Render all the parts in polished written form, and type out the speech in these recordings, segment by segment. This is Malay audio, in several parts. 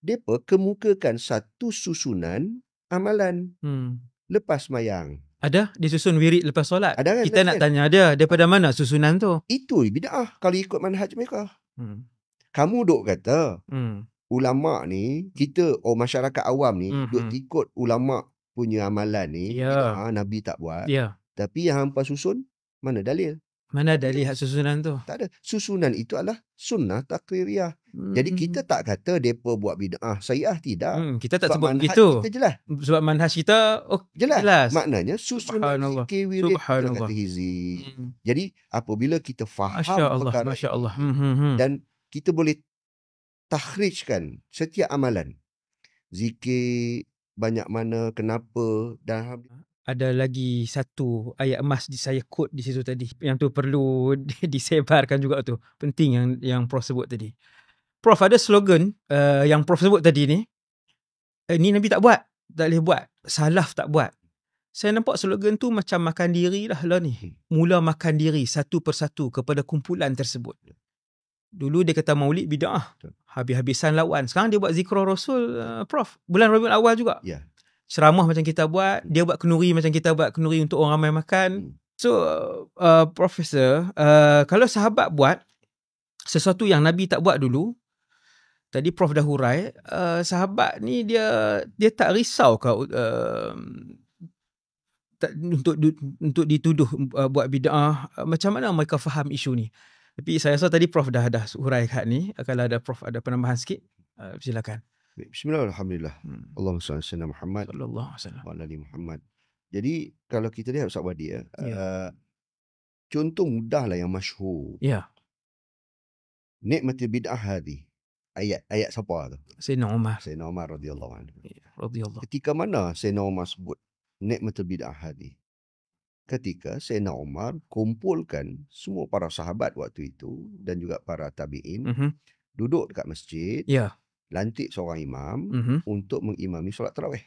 Depa kemukakan satu susunan amalan lepas sembahyang. Ada disusun wirid lepas solat. Ada kan? Kita nak tanya dia daripada mana susunan tu? Itu bid'ah kalau ikut manhaj mereka. Hmm. Kamu duk kata Hmm. ulama ni, kita masyarakat awam ni duk Mhm. ikut ulama punya amalan ni, Ya. bid'ah, Nabi tak buat. Ya. Tapi yang hampa susun, mana dalil? Mana ada lihat susunan tu? Tak ada. Susunan itu adalah sunnah takririah. Jadi kita tak kata depa buat bid'ah syariah, tidak. Kita tak Sebab sebut manhaj begitu. kita jelas. Sebab manhaj kita Jelas. Maknanya susunan Subhanallah. zikir wirid kita Subhanallah. kata hizib. Jadi apabila kita faham Masya Allah, perkara Masya Allah. ini, dan kita boleh takhrijkan setiap amalan. Zikir banyak mana, kenapa, dan ada lagi satu ayat emas saya quote di situ tadi. Yang tu perlu disebarkan juga tu. Penting yang Prof sebut tadi. Prof ada slogan yang Prof sebut tadi ni. Ni Nabi tak buat. Tak boleh buat. Salaf tak buat. Saya nampak slogan tu macam makan diri lah ni. Mula makan diri satu persatu kepada kumpulan tersebut. Dulu dia kata maulid bid'ah. Habis-habisan lawan. Sekarang dia buat zikrul Rasul, Prof. Bulan Rabiul Awal juga. Ya. Ceramah macam kita buat. Dia buat kenduri macam kita buat kenduri untuk orang ramai makan. So, Profesor, kalau sahabat buat sesuatu yang Nabi tak buat dulu, tadi Prof dah hurai, sahabat ni dia tak risau ke untuk dituduh buat bid'ah. Macam mana mereka faham isu ni? Tapi saya rasa tadi Prof dah hurai kat ni. Kalau ada Prof ada penambahan sikit, silakan. Bismillah, alhamdulillah. Allahumma salli ala Muhammad Sallallahu alaihi wasallam. wa ala Muhammad. Jadi kalau kita lihat Ustaz Wadi, contoh mudah lah yang masyhur. Ya. Nikmatul bid'ah hadhi. Ayat siapa tu? Sayyidina Umar. Sayyidina Umar radhiyallahu anhu. Radhiyallahu. Ketika mana Sayyidina Umar sebut nikmatul bid'ah hadhi? Ketika Sayyidina Umar kumpulkan semua para sahabat waktu itu dan juga para tabi'in, duduk dekat masjid. Ya. Lantik seorang imam untuk mengimami solat tarawih.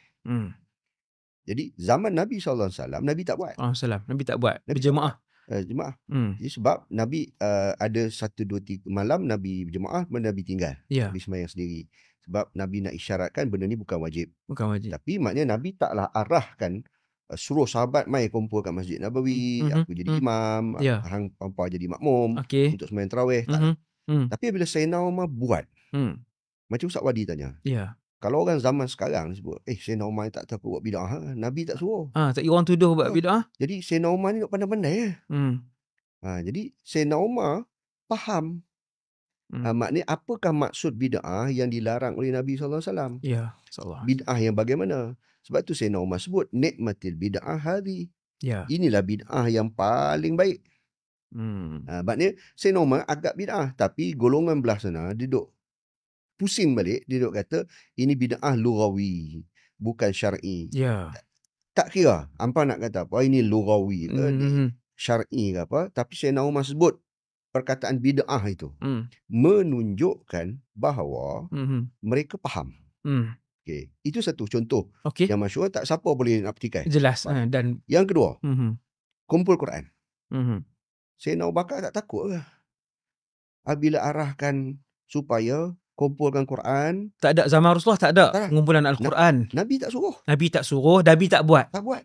Jadi zaman Nabi SAW, Nabi tak buat. Nabi tak buat. Berjemaah. Jemaah. Jadi sebab Nabi ada 1, 2, 3 malam Nabi berjemaah, Nabi tinggal. Nabi sembahyang sendiri. Sebab Nabi nak isyaratkan benda ni bukan wajib. Tapi maknanya Nabi taklah arahkan suruh sahabat mai kumpul kat Masjid Nabawi, aku jadi imam, hang pampa jadi makmum untuk sembahyang tarawih. Tapi bila Sayyidina Umar buat, macam Ustaz Wadi tanya. Kalau orang zaman sekarang sebut, Sayyidina Umar tak takut buat bid'ah, Nabi tak suruh. Tak orang tuduh buat bid'ah. Jadi Sayyidina Umar ni pandai-pandai. Jadi Sayyidina Umar faham. Maknanya apakah maksud bid'ah yang dilarang oleh Nabi SAW? Ya, bid'ah yang bagaimana? Sebab tu Sayyidina Umar sebut nikmatil bid'ah hadhi. Inilah bid'ah yang paling baik. Maknanya Sayyidina Umar agak bid'ah, tapi golongan belah sana dia duduk pusing balik, dia duduk kata ini bid'ah lughawi, bukan syar'i. Tak kira hampa nak kata apa, ini lughawi ke, syar'i ke apa, tapi Sayyidina Umar sebut perkataan bid'ah itu menunjukkan bahawa mereka faham. Itu satu contoh yang masyhur, tak siapa boleh nak petikai. Jelas. Dan yang kedua, kumpul Quran. Sayyidina Abu Bakar tak takut ke? Bila arahkan supaya kumpulkan Quran. Tak ada, zaman Rasulullah tak ada pengumpulan Al-Quran. Nabi tak suruh. Nabi tak suruh, Nabi tak buat. Tak buat.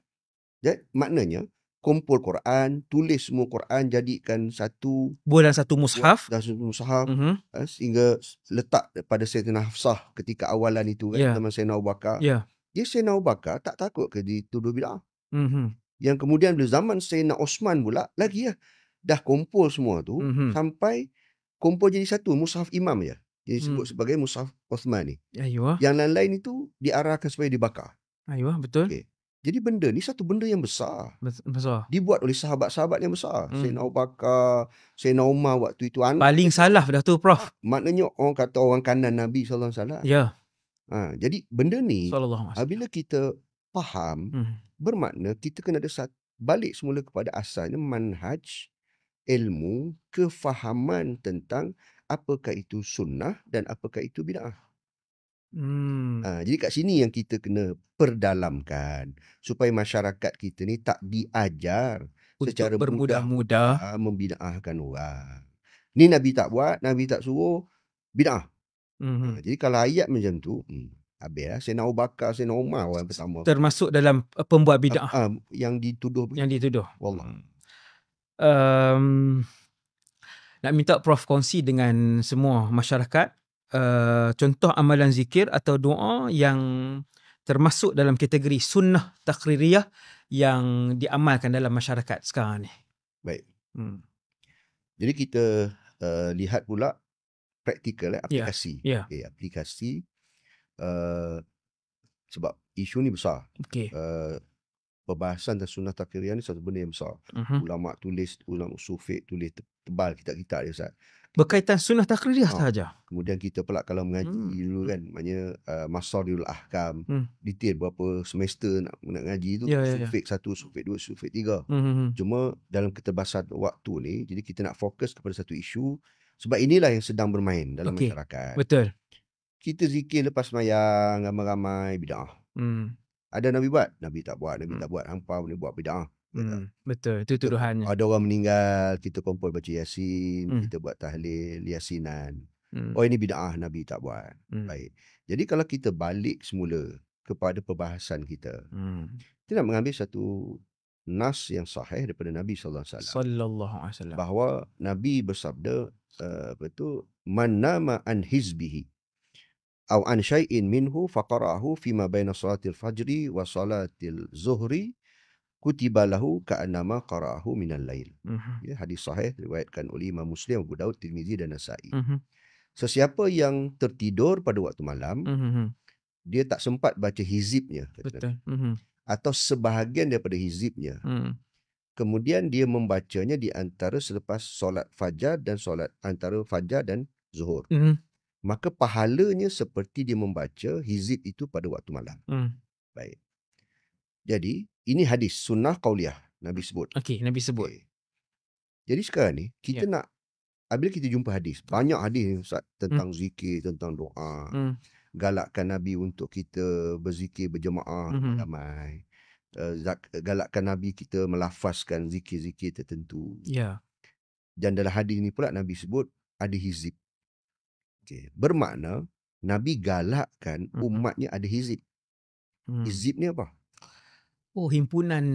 Jadi maknanya kumpul Quran, tulis semua Quran, jadikan satu bulan satu mushaf. Sehingga letak pada Sayyidina Hafsah ketika awalan itu kan, zaman Sayyidina Abu Bakar. Dia Sayyidina Abu Bakar tak takut ke dituduh bid'ah. Yang kemudian bila zaman Sayyidina Osman pula lagi dah kumpul semua tu sampai kumpul jadi satu mushaf imam je. Jadi disebut sebagai mushaf Uthman ni. Yang lain-lain itu diarahkan supaya dibakar. Betul. Jadi benda ni satu benda yang besar. Besar. Dibuat oleh sahabat-sahabat yang besar. Sayyidina Abu Bakar, Sayyidina Umar waktu itu. Paling salaf dah tu, Prof. Maknanya orang kata orang kanan Nabi SAW. Jadi benda ni bila kita faham, bermakna kita kena ada balik semula kepada asalnya manhaj, ilmu, kefahaman tentang apakah itu sunnah dan apakah itu bid'ah. Jadi kat sini yang kita kena perdalamkan supaya masyarakat kita ni tak diajar untuk secara bermudah-mudah membid'ahkan orang. Ni Nabi tak buat, Nabi tak suruh, bid'ah. Jadi kalau ayat macam tu, habis lah. Sayyidina Abu Bakar, Sayyidina Umar orang pertama. Termasuk dalam pembuat bid'ah. Yang dituduh. Yang dituduh. Wallah. Nak minta Prof kongsi dengan semua masyarakat contoh amalan zikir atau doa yang termasuk dalam kategori sunnah takririyah yang diamalkan dalam masyarakat sekarang ni. Baik. Jadi kita lihat pula praktikal, aplikasi. Okay, aplikasi sebab isu ni besar. Perbahasan tentang sunnah takririyah ni satu benda yang besar. Ulama tulis, ulama sufi tulis tebal kitab-kitab dia, Ustaz. Berkaitan sunnah takririyah sahaja. Kemudian kita pula kalau mengaji dulu kan, maknanya Masarul Ahkam, detail berapa semester nak ngaji tu, sufik 1, sufik 2, sufik 3. Cuma dalam keterbatasan waktu ni, jadi kita nak fokus kepada satu isu, sebab inilah yang sedang bermain dalam masyarakat. Betul. Kita zikir lepas sembahyang ramai-ramai bid'ah. Ada Nabi buat, Nabi tak buat, Nabi tak buat, hampa boleh buat bid'ah. Betul, itu tuduhannya. Ada orang meninggal, kita kumpul baca Yasin, kita buat tahlil, Yasinan. Oh ini bid'ah, Nabi tak buat. Baik. Jadi kalau kita balik semula kepada perbahasan kita, kita nak mengambil satu nas yang sahih daripada Nabi sallallahu alaihi wasallam. Bahawa Nabi bersabda, man nama an hizbihi aw an syai'in minhu faqara'ahu fima baina salatil fajri wa salatil zuhri kutiba lahu ka'annama qara'ahu minal lail. Ya, hadis sahih diriwayatkan oleh Imam Muslim, Abu Daud, Tirmizi dan Nasa'i. Sesiapa yang tertidur pada waktu malam, dia tak sempat baca hizibnya, betul. Atau sebahagian daripada hizibnya. Kemudian dia membacanya di antara selepas solat fajar dan solat antara fajar dan zuhur. Maka pahalanya seperti dia membaca hizib itu pada waktu malam. Baik. Jadi, ini hadis sunnah qauliyah Nabi sebut. Nabi sebut. Jadi sekarang ni kita nak, apabila kita jumpa hadis, banyak hadis Ustaz tentang zikir, tentang doa. Galakkan Nabi untuk kita berzikir berjemaah ramai. Galakkan Nabi kita melafazkan zikir-zikir tertentu. Dan dalam hadis ni pula Nabi sebut ada hizib. Bermakna Nabi galakkan umatnya ada hizib. Hizib ni apa? Himpunan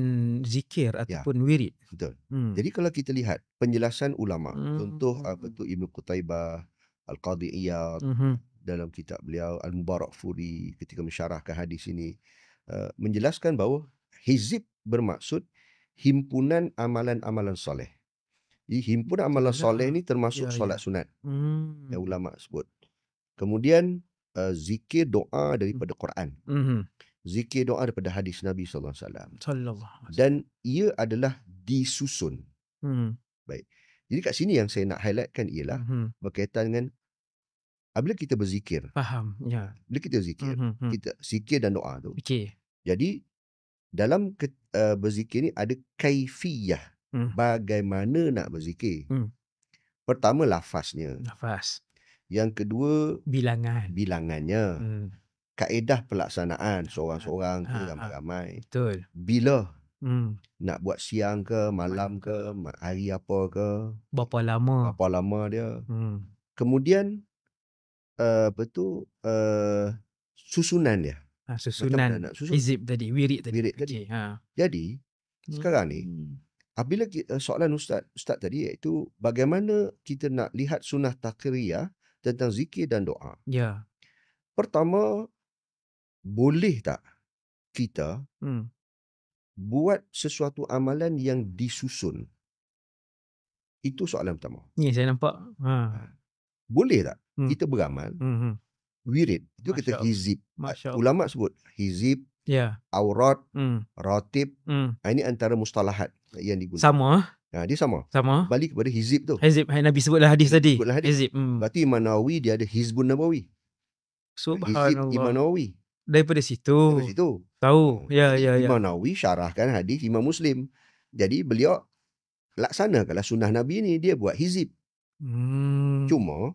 zikir ataupun wirid. Betul. Jadi kalau kita lihat penjelasan ulama, contoh Ibnu Qutaibah, Al-Qadhi Iyad, dalam kitab beliau Al-Mubarakfuri ketika mensyarahkan hadis ini, menjelaskan bahawa hizib bermaksud himpunan amalan-amalan soleh. Jadi himpunan amalan soleh ni termasuk solat sunat. Yang ulama sebut. Kemudian zikir doa daripada Quran. Zikir doa daripada hadis Nabi sallallahu alaihi wasallam. Dan ia adalah disusun. Baik. Jadi kat sini yang saya nak highlightkan ialah berkaitan dengan apabila kita berzikir. Faham, Bila kita zikir, kita zikir dan doa tu. Jadi dalam berzikir ni ada kaifiyah. Bagaimana nak berzikir. Pertama lafaznya. Yang kedua bilangannya. Kaedah pelaksanaan, seorang-seorang ke ramai-ramai. Betul. Bila nak buat siang ke, malam ke, hari apa ke, berapa lama dia. Kemudian susunan dia. Susunan hizib tadi, wirid tadi. Jadi sekarang ni apabila soalan Ustaz tadi iaitu bagaimana kita nak lihat sunnah takririyah tentang zikir dan doa. Pertama, boleh tak kita buat sesuatu amalan yang disusun? Itu soalan pertama. Ni saya nampak. Boleh tak kita beramal wirid? Itu kita hizib. Ulama sebut hizib, aurat, ratib. Ini antara mustalahat yang digunakan. Sama. Dia sama. Balik kepada hizib tu. Hizib Nabi sebutlah hadis tadi. Hizib. Berarti Imam Nawawi dia ada Hizbun Nabawi. Subhanallah. Hizib Imam Nawawi. Daripada situ. Tahu. Imam Nawawi syarahkan hadis Imam Muslim. Jadi beliau laksanakanlah sunnah Nabi ni, dia buat hizib. Cuma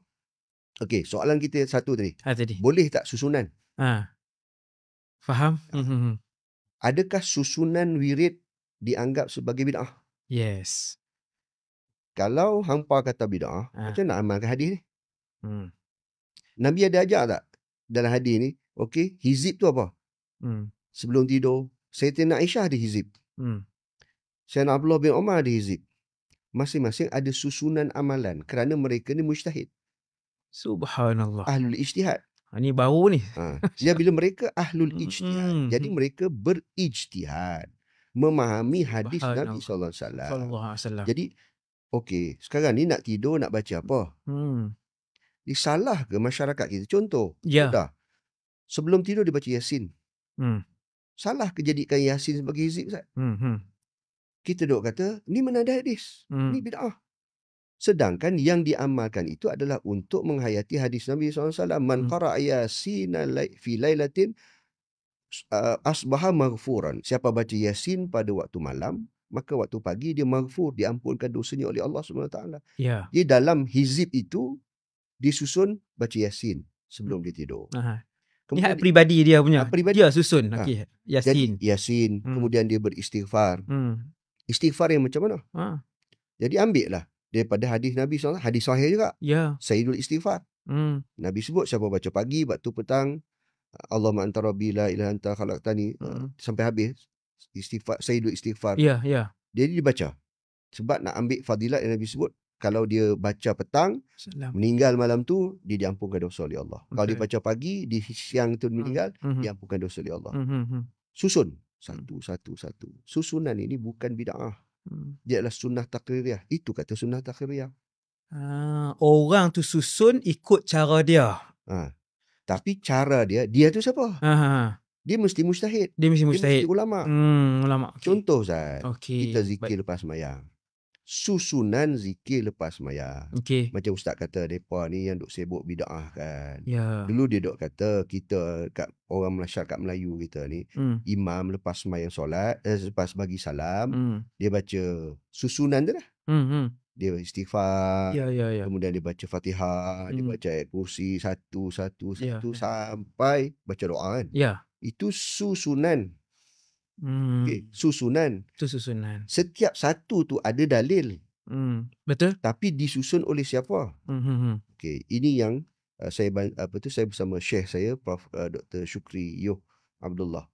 soalan kita satu tadi. Boleh tak susunan? Faham? Adakah susunan wirid dianggap sebagai bid'ah? Yes. Kalau hampa kata bid'ah, macam nak amalkan hadis ni? Nabi ada ajar tak dalam hadis ni? Okey, hizib tu apa? Sebelum tidur, Sayyidatina Aisyah ada hizib. Sayyidina Abdullah bin Umar ada hizib. Masing-masing ada susunan amalan kerana mereka ni mujtahid. Subhanallah. Ahlul ijtihad. Ini baru ni. Dia bila mereka ahlul ijtihad. Jadi mereka berijtihad. Memahami hadis Nabi SAW. Jadi, okey, sekarang ni nak tidur, nak baca apa? Salah ke masyarakat kita? Contoh, sudah. Sebelum tidur dia baca Yasin. Salah ke jadikan Yasin sebagai hizib, Ustaz? Kita duk kata, ni mana ada hadis? Ni bid'ah. Sedangkan yang diamalkan itu adalah untuk menghayati hadis Nabi SAW. Man qara'a Yasina fi lailatin asbaha maghfuran. Siapa baca Yasin pada waktu malam, maka waktu pagi dia maghfur, diampunkan dosanya oleh Allah SWT. Jadi dalam hizib itu disusun baca Yasin sebelum dia tidur. Ini hak peribadi dia punya. Dia susun. Okay. Yasin. Jadi Yasin. Kemudian dia beristighfar. Istighfar yang macam mana? Jadi ambil lah daripada hadis Nabi SAW. Hadis sahih juga. Sayyidul istighfar. Nabi sebut siapa baca pagi, waktu petang, Allahumma anta rabbi la ilaha anta khalaqtani, sampai habis istighfar, sayyidul istighfar. Jadi dibaca. Sebab nak ambil fadilat yang Nabi sebut, kalau dia baca petang, meninggal malam tu, dia diampunkan dosa oleh Allah. Kalau dia baca pagi, di siang tu meninggal, diampunkan dosa oleh Allah. Susun. Satu. Susunan ini bukan bid'ah. Dia adalah sunnah takririah. Itu kata sunnah takririah. Orang tu susun ikut cara dia. Tapi cara dia tu siapa? Dia mesti mujtahid. Dia mesti ulama. Okay. Contoh Zat, kita zikir lepas sembahyang. Susunan zikir lepas sembahyang. Macam Ustaz kata, mereka ni yang duk sibuk bid'ah kan. Dulu dia duk kata, kita kat orang masyarakat Melayu kita ni, imam lepas sembahyang solat, lepas bagi salam, dia baca susunan tu lah. Dia istighfar, kemudian dia baca Fatihah, dia baca ayat kursi satu sampai baca doa kan. Itu susunan. Susunan. Itu susunan. Setiap satu tu ada dalil. Betul. Tapi disusun oleh siapa? Ini yang saya bersama Syekh saya, Prof. Dr. Syukri Yoh Abdullah.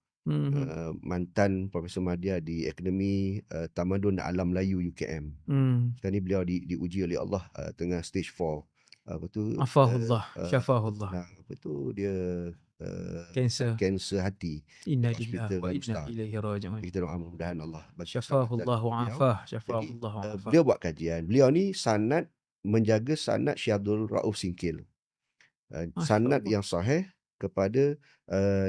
Mantan Profesor Madya di Akademi Tamadun Alam Melayu UKM. Sekarang ni beliau diuji oleh Allah tengah stage 4. Afahullah, syafahullah. Dia kanser hati. Innalillahi wa inna ilaihi raji'un. Kita doa mudah-mudahan Allah syafahullah wa afah, syafahullah wa afah. Beliau buat kajian. Beliau ni sanad, menjaga sanad Syekh Abdul Rauf Singkil. Sanad yang sahih kepada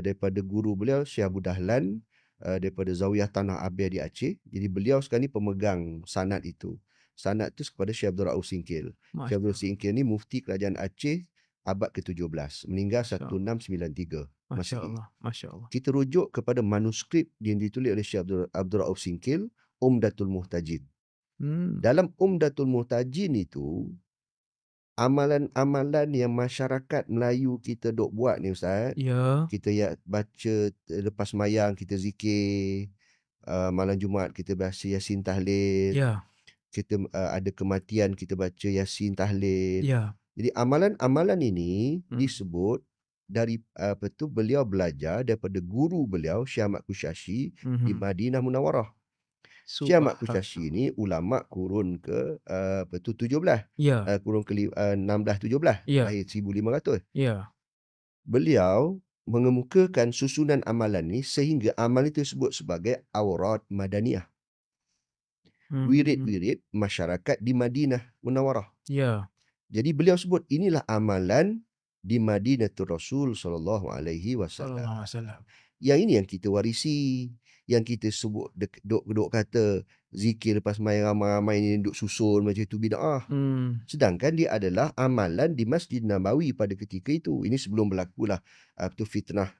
daripada guru beliau Syekh Abu Dahlan daripada Zawiyah Tanah Abia di Aceh. Jadi beliau sekarang ni pemegang sanad itu. Sanad tu kepada Syekh Abdul Rauf Singkil. Syekh Abdul Singkil ni mufti kerajaan Aceh abad ke-17, meninggal 1693. Masya Allah. Kita rujuk kepada manuskrip yang ditulis oleh Syekh Abdul Rauf Singkil, Umdatul Muhtajin. Dalam Umdatul Muhtajin itu, amalan-amalan yang masyarakat Melayu kita duk buat ni Ustaz. Kita baca lepas sembahyang, kita zikir. Malam Jumaat kita baca Yasin Tahlil. Kita ada kematian, kita baca Yasin Tahlil. Jadi amalan-amalan ini disebut dari beliau belajar daripada guru beliau Syekh Ahmad Kushashi di Madinah Munawwarah. Syekh Ahmad Kushashi ni ulama kurun ke 17. Kurun ke 16-17, lahir 1500. Beliau mengemukakan susunan amalan ni sehingga amalan itu disebut sebagai aurat madaniyah. Wirid-wirid masyarakat di Madinah Munawwarah. Jadi beliau sebut inilah amalan di Madinatul Rasul sallallahu alaihi wasallam. Yang ini yang kita warisi, yang kita sebut duk kata zikir lepas sembahyang ramai-ramai ni duk susun macam itu bid'ah. Sedangkan dia adalah amalan di Masjid Nabawi pada ketika itu. Ini sebelum berlakulah fitnah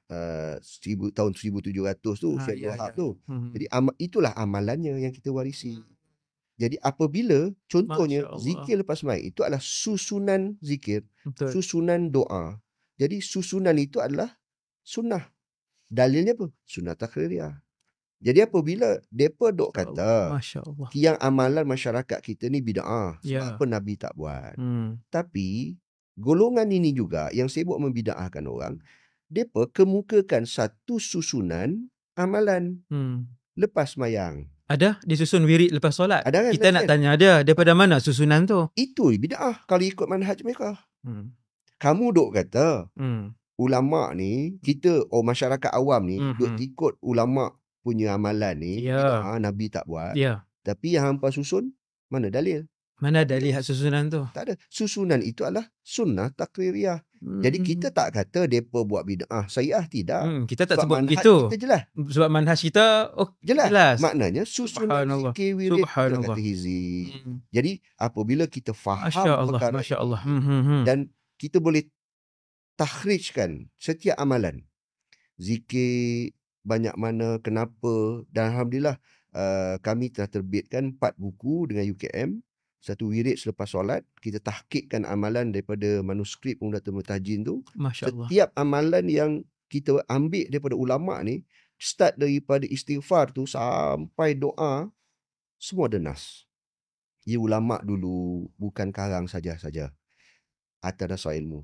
tahun 1700 tu, Syekh Wahab tu. Jadi itulah amalannya yang kita warisi. Jadi apabila contohnya zikir lepas sembahyang itu adalah susunan zikir, susunan doa. Jadi susunan itu adalah sunnah. Dalilnya apa? Sunnah takririah. Jadi apabila mereka duk kata yang amalan masyarakat kita ni bid'ah, sebab apa Nabi tak buat. Tapi golongan ini juga yang sibuk membida'ahkan orang, mereka kemukakan satu susunan amalan lepas mayang. Ada disusun wirid lepas solat. Ada kan? Kita nak tanya dia daripada mana susunan tu? Itu bid'ah kalau ikut manhaj mereka. Kamu duk kata ulama ni, kita masyarakat awam ni duk ikut ulama punya amalan ni, bid'ah, Nabi tak buat. Tapi yang hampa susun, mana dalil? Mana dalil susunan tu? Tak ada. Susunan itu adalah sunnah takririyah. Jadi kita tak kata mereka buat bid'ah sayi'ah, tidak. Kita tak sebut begitu. Kita jelas. Sebab manhaj kita jelas. Maknanya susunan zikir wirid kita kata hizib. Jadi apabila kita faham perkara ini, dan kita boleh takhrijkan setiap amalan. Zikir banyak mana, kenapa, dan alhamdulillah kami telah terbitkan 4 buku dengan UKM. Satu wirid selepas solat, kita tahqiqkan amalan daripada manuskrip Umdatul Muhtajin tu. Masya Allah. Setiap amalan yang kita ambil daripada ulama ni, start daripada istighfar tu sampai doa, semua ada nas. Ya, ulama dulu bukan karang saja-saja. Atas dasar ilmu.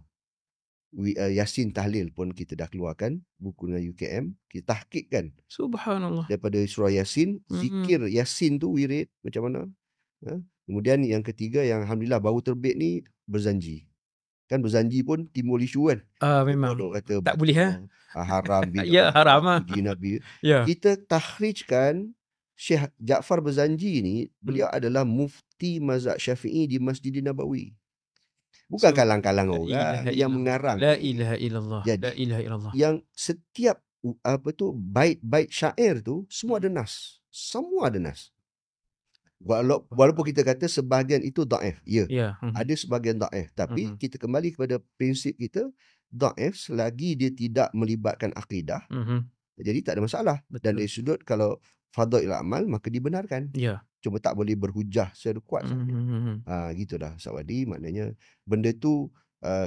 Yasin Tahlil pun kita dah keluarkan buku dengan UKM, kita tahqiqkan. Subhanallah. Daripada surah Yasin, zikir Yasin tu wirid macam mana? Kemudian yang ketiga yang alhamdulillah baru terbit ni, berzanji. Kan berzanji pun timbul isu kan. Memang. Kata, tak boleh haram bid'ah. Ya, haram Nabi. Kita tahrijkan Syekh Ja'far Berzanji ni, beliau adalah mufti mazhab Syafi'i di Masjidin Nabawi. Bukan kalang-kalang orang yang mengarang. La ilaha illallah. Jadi, la ilaha illallah. Yang setiap bait-bait syair tu semua ada nas. Semua ada nas. Walaupun kita kata sebahagian itu daif, ada sebahagian daif, tapi kita kembali kepada prinsip kita, daif selagi dia tidak melibatkan akidah, jadi tak ada masalah. Betul. Dan dari sudut kalau fadail amal, maka dibenarkan. Cuma tak boleh berhujah secara kuat. Gitu dah Sawadi. Maknanya benda tu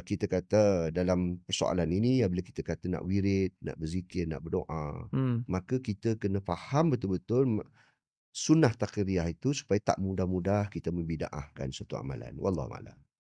kita kata dalam persoalan ini, bila kita kata nak wirid, nak berzikir, nak berdoa, maka kita kena faham betul-betul sunnah takririyah itu supaya tak mudah-mudah kita membida'ahkan suatu amalan. Wallahu a'lam.